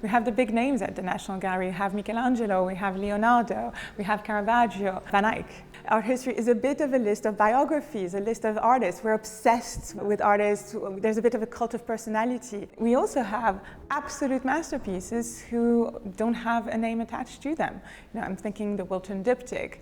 We have the big names at the National Gallery. We have Michelangelo, we have Leonardo, we have Caravaggio, Van Eyck. Art history is a bit of a list of biographies, a list of artists. We're obsessed with artists. There's a bit of a cult of personality. We also have absolute masterpieces who don't have a name attached to them. I'm thinking the Wilton diptych,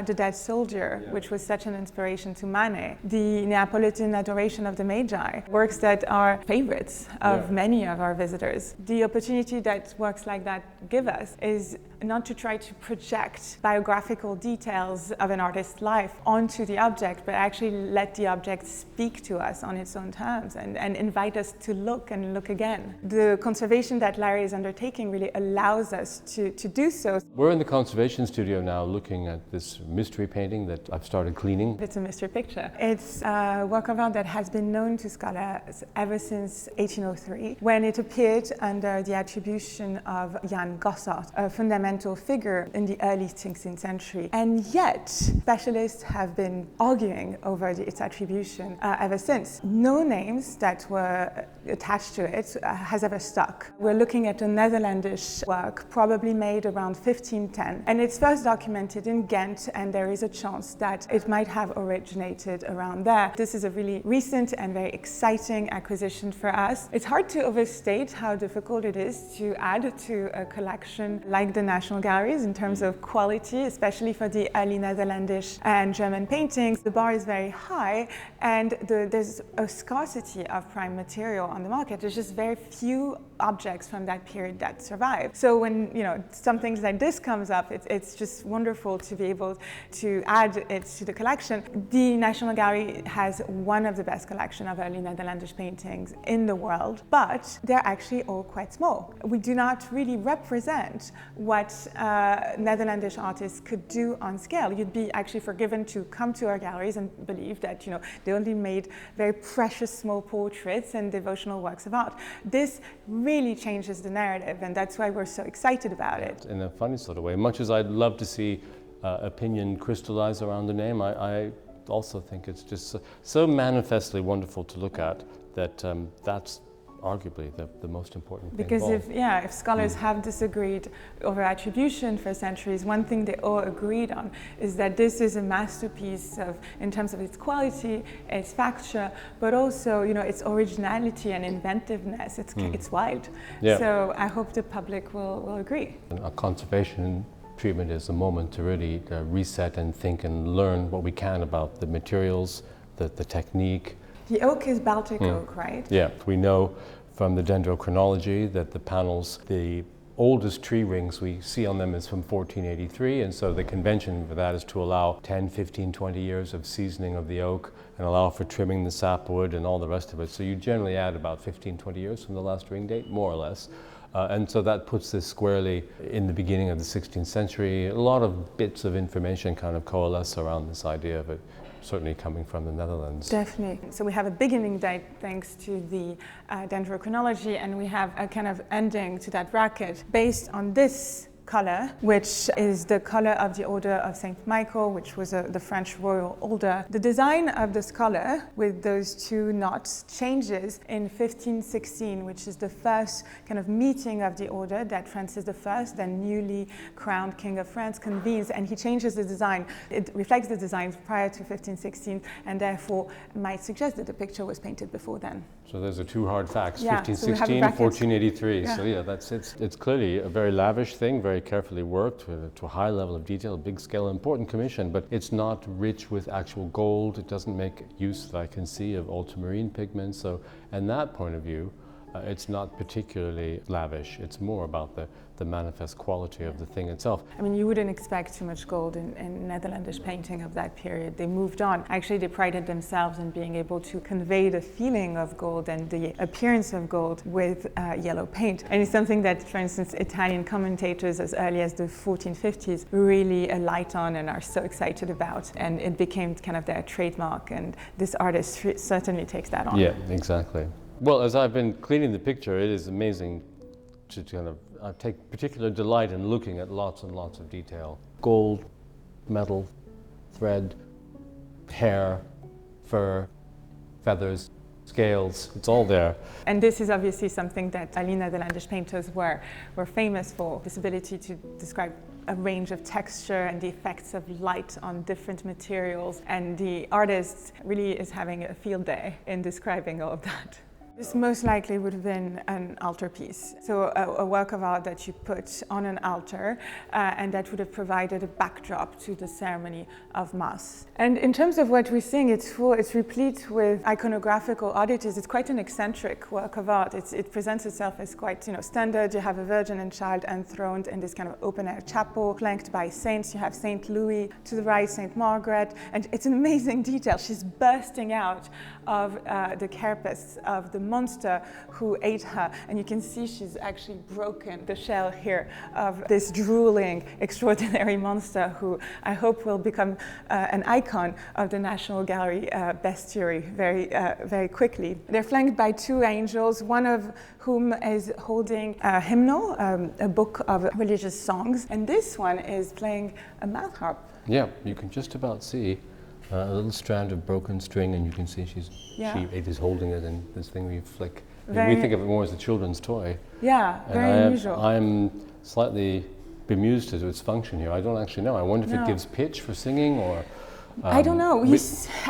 the Dead Soldier, which was such an inspiration to Manet, the Neapolitan Adoration of the Magi, works that are favorites of many of our visitors. The opportunity that works like that give us is not to try to project biographical details of an artist's life onto the object, but actually let the object speak to us on its own terms and invite us to look and look again. The conservation that Larry is undertaking really allows us to do so. We're in the conservation studio now looking at this mystery painting that I've started cleaning. It's a mystery picture. It's a work of art that has been known to scholars ever since 1803, when it appeared under the attribution of Jan Gossart, a fundamental figure in the early 16th century. And yet, specialists have been arguing over its attribution ever since. No names that were attached to it has ever stuck. We're looking at a Netherlandish work, probably made around 1510, and it's first documented in Ghent, and there is a chance that it might have originated around there. This is a really recent and very exciting acquisition for us. It's hard to overstate how difficult it is to add to a collection like the National Galleries in terms of quality, especially for the early Netherlandish and German paintings. The bar is very high, and there's a scarcity of prime material on the market. There's just very few objects from that period that survive. So when something like this comes up, it's just wonderful to be able to add it to the collection. The National Gallery has one of the best collections of early Netherlandish paintings in the world, but they're actually all quite small. We do not really represent what Netherlandish artists could do on scale. You'd be actually forgiven to come to our galleries and believe that they only made very precious small portraits and devotional works of art. This really changes the narrative, and that's why we're so excited about it. In a funny sort of way, much as I'd love to see opinion crystallize around the name, I also think it's just so manifestly wonderful to look at that that's arguably the most important thing. Because if scholars have disagreed over attribution for centuries, one thing they all agreed on is that this is a masterpiece in terms of its quality, its facture, but also its originality and inventiveness. It's wild. Yeah. So I hope the public will agree. A conservation treatment is a moment to really reset and think and learn what we can about the materials, the technique. The oak is Baltic oak, right? Yeah, we know from the dendrochronology that the panels, the oldest tree rings we see on them is from 1483, and so the convention for that is to allow 10, 15, 20 years of seasoning of the oak and allow for trimming the sapwood and all the rest of it. So you generally add about 15, 20 years from the last ring date, more or less. And so that puts this squarely in the beginning of the 16th century. A lot of bits of information kind of coalesce around this idea of it, certainly coming from the Netherlands. Definitely. So we have a beginning date thanks to the dendrochronology, and we have a kind of ending to that bracket based on this color, which is the color of the Order of St. Michael, which was the French royal order. The design of this color with those two knots changes in 1516, which is the first kind of meeting of the order that Francis I, then newly crowned King of France, convenes, and he changes the design. It reflects the design prior to 1516, and therefore might suggest that the picture was painted before then. So those are two hard facts, yeah, 1516, 1483. Yeah. So yeah, it's clearly a very lavish thing, very carefully worked to a high level of detail, a big scale, important commission, but it's not rich with actual gold. It doesn't make use, that I can see, of ultramarine pigments. So, in that point of view, it's not particularly lavish. It's more about the manifest quality of the thing itself. I mean, you wouldn't expect too much gold in Netherlandish painting of that period. They moved on. Actually, they prided themselves in being able to convey the feeling of gold and the appearance of gold with yellow paint. And it's something that, for instance, Italian commentators as early as the 1450s really alight on and are so excited about. And it became kind of their trademark. And this artist certainly takes that on. Yeah, exactly. Well, as I've been cleaning the picture, it is amazing to kind of take particular delight in looking at lots and lots of detail. Gold, metal, thread, hair, fur, feathers, scales, it's all there. And this is obviously something that early Netherlandish painters were famous for, this ability to describe a range of texture and the effects of light on different materials. And the artist really is having a field day in describing all of that. This most likely would have been an altarpiece, so a work of art that you put on an altar and that would have provided a backdrop to the ceremony of Mass. And in terms of what we're seeing, it's replete with iconographical oddities. It's quite an eccentric work of art. It presents itself as quite standard. You have a Virgin and Child enthroned in this kind of open-air chapel, flanked by saints. You have Saint Louis, to the right Saint Margaret, and it's an amazing detail. She's bursting out of the carapace of the monster who ate her, and you can see she's actually broken the shell here of this drooling, extraordinary monster who I hope will become an icon of the National Gallery bestiary very quickly. They're flanked by two angels, one of whom is holding a hymnal, a book of religious songs, and this one is playing a mouth harp. Yeah, you can just about see a little strand of broken string, and you can see she is holding it in this thing where you flick. We think of it more as a children's toy. Yeah, very unusual. I'm slightly bemused as to its function here. I don't actually know. I wonder if it gives pitch for singing or... I don't know.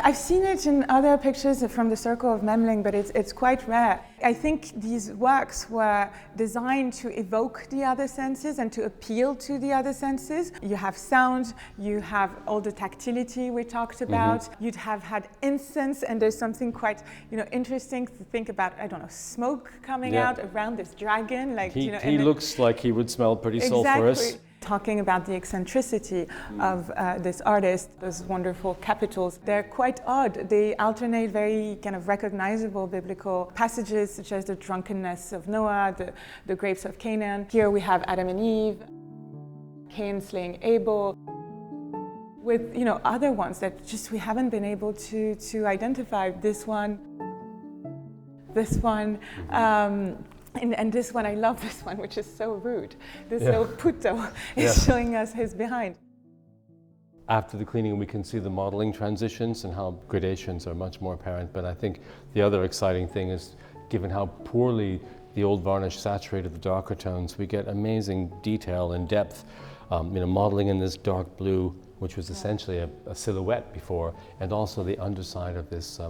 I've seen it in other pictures from the Circle of Memling, but it's quite rare. I think these works were designed to evoke the other senses and to appeal to the other senses. You have sound, you have all the tactility we talked about. You'd have had incense, and there's something quite interesting to think about. I don't know, smoke coming out around this dragon. Like he looks like he would smell pretty sulfurous. Talking about the eccentricity of this artist, those wonderful capitals, they're quite odd. They alternate very kind of recognizable biblical passages, such as the drunkenness of Noah, the grapes of Canaan. Here we have Adam and Eve, Cain slaying Abel, with other ones that just we haven't been able to identify. This one. And this one, I love this one, which is so rude. This little puto is showing us his behind. After the cleaning, we can see the modeling transitions and how gradations are much more apparent. But I think the other exciting thing is, given how poorly the old varnish saturated the darker tones, we get amazing detail and depth. Modeling in this dark blue, which was essentially a silhouette before, and also the underside of this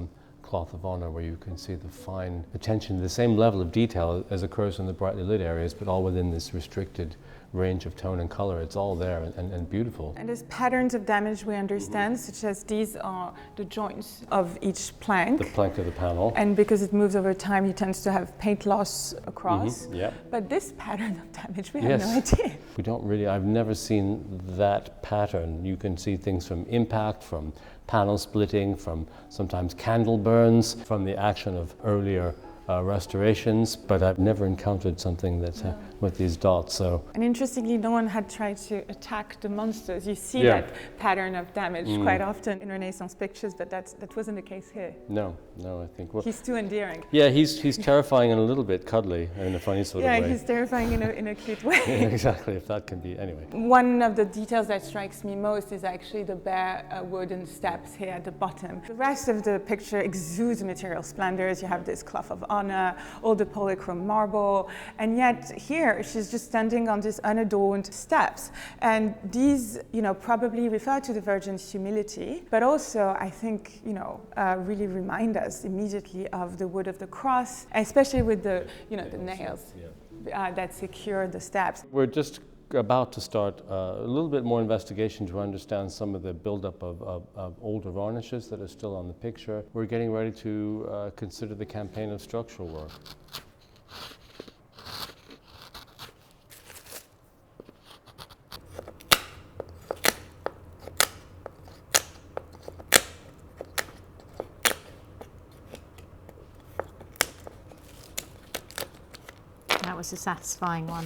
cloth of honor, where you can see the fine attention to the same level of detail as occurs in the brightly lit areas, but all within this restricted range of tone and color. It's all there and beautiful. And there's patterns of damage we understand, such as these are the joints of each plank. The plank of the panel. And because it moves over time, he tends to have paint loss across. But this pattern of damage, we have no idea. We don't really, I've never seen that pattern. You can see things from impact, from panel splitting, from sometimes candle burns, from the action of earlier restorations, but I've never encountered something that's with these dots. So. And interestingly, no one had tried to attack the monsters. You see that pattern of damage quite often in Renaissance pictures, but that wasn't the case here. No, I think. Well, he's too endearing. Yeah, he's terrifying and a little bit cuddly in a funny sort of way. Yeah, he's terrifying in a cute way. Exactly, if that can be, anyway. One of the details that strikes me most is actually the bare wooden steps here at the bottom. The rest of the picture exudes material splendors. You have this cloth of honor, all the polychrome marble, and yet here she's just standing on these unadorned steps. And these, probably refer to the Virgin's humility, but also I think, really remind us immediately of the wood of the cross, especially with the, the nails that secure the steps. We're just about to start a little bit more investigation to understand some of the buildup of older varnishes that are still on the picture. We're getting ready to consider the campaign of structural work. That was a satisfying one.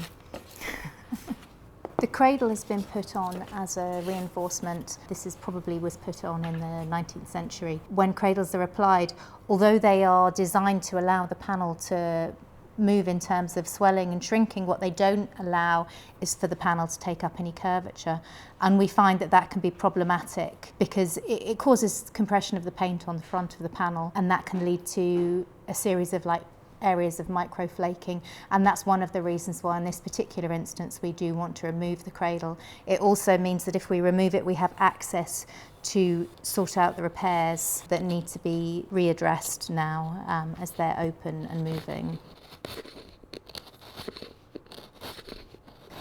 The cradle has been put on as a reinforcement. This was put on in the 19th century. When cradles are applied, although they are designed to allow the panel to move in terms of swelling and shrinking, what they don't allow is for the panel to take up any curvature. And we find that can be problematic because it causes compression of the paint on the front of the panel, and that can lead to a series of areas of microflaking, and that's one of the reasons why in this particular instance we do want to remove the cradle. It also means that if we remove it, we have access to sort out the repairs that need to be readdressed now as they're open and moving.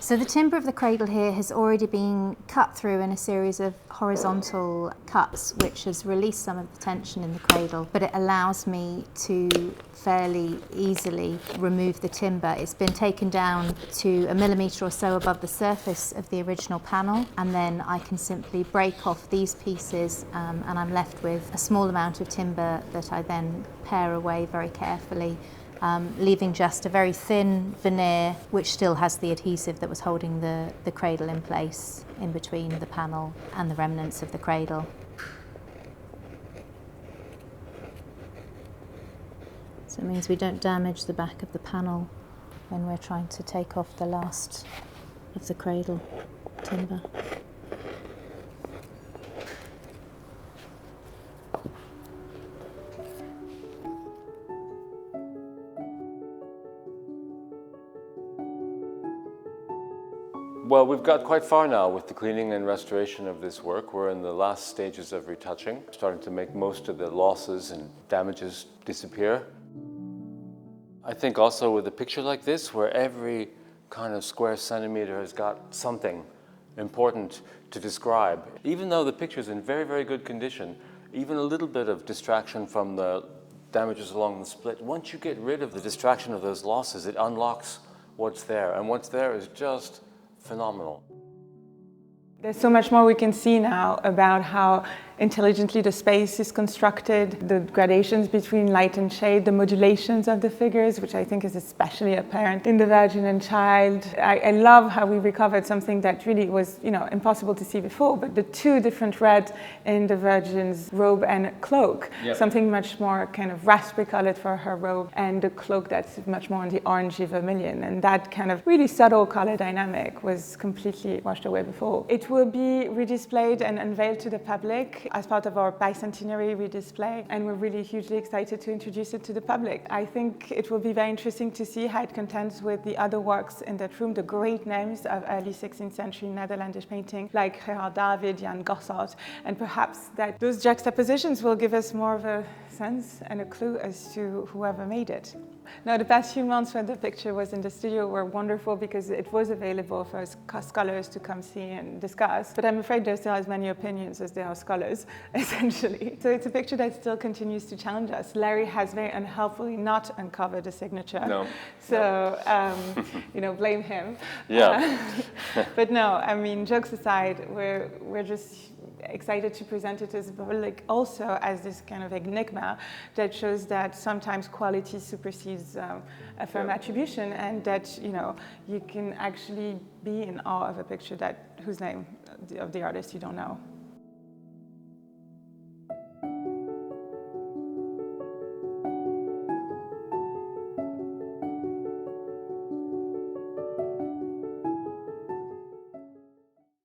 So the timber of the cradle here has already been cut through in a series of horizontal cuts, which has released some of the tension in the cradle, but it allows me to fairly easily remove the timber. It's been taken down to 1 millimetre or so above the surface of the original panel, and then I can simply break off these pieces and I'm left with a small amount of timber that I then pare away very carefully, leaving just a very thin veneer which still has the adhesive that was holding the cradle in place in between the panel and the remnants of the cradle. So it means we don't damage the back of the panel when we're trying to take off the last of the cradle timber. Well, we've got quite far now with the cleaning and restoration of this work. We're in the last stages of retouching, starting to make most of the losses and damages disappear. I think also with a picture like this, where every kind of square centimeter has got something important to describe, even though the picture's in very, very good condition, even a little bit of distraction from the damages along the split, once you get rid of the distraction of those losses, it unlocks what's there, and what's there is just phenomenal. There's so much more we can see now about how intelligently the space is constructed, the gradations between light and shade, the modulations of the figures, which I think is especially apparent in the Virgin and Child. I love how we recovered something that really was, impossible to see before, but the two different reds in the Virgin's robe and cloak, something much more kind of raspberry colored for her robe, and the cloak that's much more on the orangey vermilion, and that kind of really subtle color dynamic was completely washed away before. It will be redisplayed and unveiled to the public as part of our bicentenary redisplay, and we're really hugely excited to introduce it to the public. I think it will be very interesting to see how it contends with the other works in that room, the great names of early 16th century Netherlandish painting like Gerard David, Jan Gossart, and perhaps that those juxtapositions will give us more of a sense and a clue as to whoever made it. Now, the past few months when the picture was in the studio were wonderful because it was available for scholars to come see and discuss, but I'm afraid there's still as many opinions as there are scholars, essentially. So it's a picture that still continues to challenge us. Larry has very unhelpfully not uncovered the signature. No. So, blame him. Yeah. But no, I mean, jokes aside, we're just excited to present it as public also as this kind of enigma that shows that sometimes quality supersedes a firm attribution, and that you can actually be in awe of a picture whose name of the artist you don't know.